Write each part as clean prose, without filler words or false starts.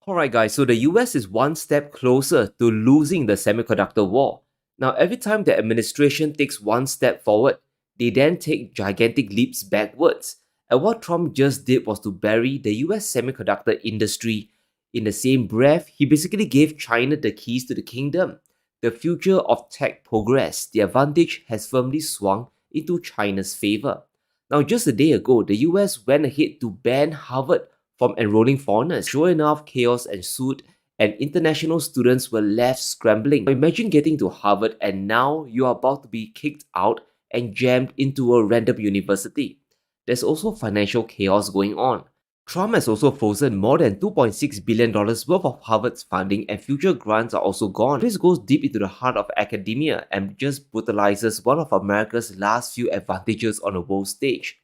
Alright guys, so the US is one step closer to losing the semiconductor war. Now every time the administration takes one step forward, they then take gigantic leaps backwards. And what Trump just did was to bury the US semiconductor industry. In the same breath, he basically gave China the keys to the kingdom. The future of tech progress, the advantage has firmly swung into China's favor. Now just a day ago, the US went ahead to ban Harvard from enrolling foreigners. Sure enough, chaos ensued and international students were left scrambling. Now imagine getting to Harvard and now you are about to be kicked out and jammed into a random university. There's also financial chaos going on. Trump has also frozen more than $2.6 billion worth of Harvard's funding and future grants are also gone. This goes deep into the heart of academia and just brutalizes one of America's last few advantages on the world stage.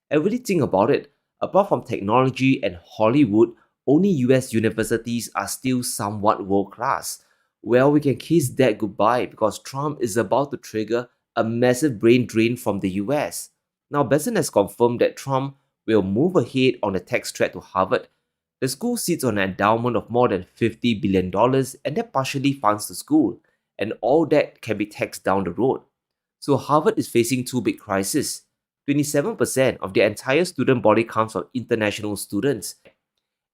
And really think about it, apart from technology and Hollywood, only US universities are still somewhat world class. Well, we can kiss that goodbye because Trump is about to trigger a massive brain drain from the US. Now, Besson has confirmed that Trump will move ahead on the tax threat to Harvard. The school sits on an endowment of more than $50 billion and that partially funds the school, and all that can be taxed down the road. So Harvard is facing two big crises. 27% of their entire student body comes from international students.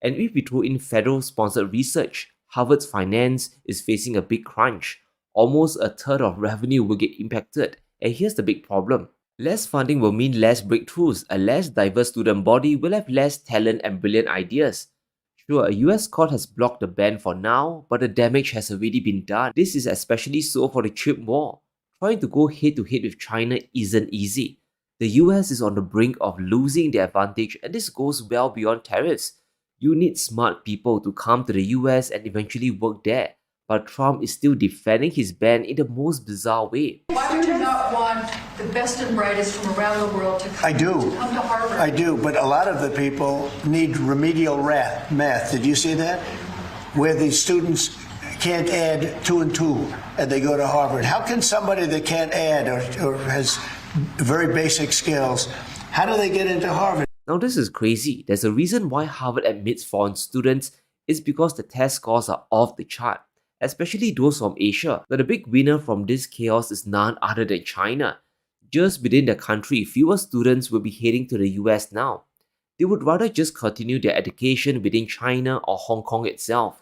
And if we throw in federal sponsored research, Harvard's finance is facing a big crunch. Almost a third of revenue will get impacted. And here's the big problem. Less funding will mean less breakthroughs. A less diverse student body will have less talent and brilliant ideas. Sure, a US court has blocked the ban for now, but the damage has already been done. This is especially so for the chip war. Trying to go head to head with China isn't easy. The US is on the brink of losing their advantage and this goes well beyond tariffs. You need smart people to come to the US and eventually work there. But Trump is still defending his ban in the most bizarre way. Why would you not want the best and brightest from around the world to come, I do. to come to Harvard? I do, but a lot of the people need remedial math. Did you see that? Where the students can't add 2 and 2 and they go to Harvard. How can somebody that can't add or has very basic skills, how do they get into Harvard? Now this is crazy. There's a reason why Harvard admits foreign students is because the test scores are off the chart, especially those from Asia. Now the big winner from this chaos is none other than China. Just within the country, fewer students will be heading to the US now. They would rather just continue their education within China or Hong Kong itself.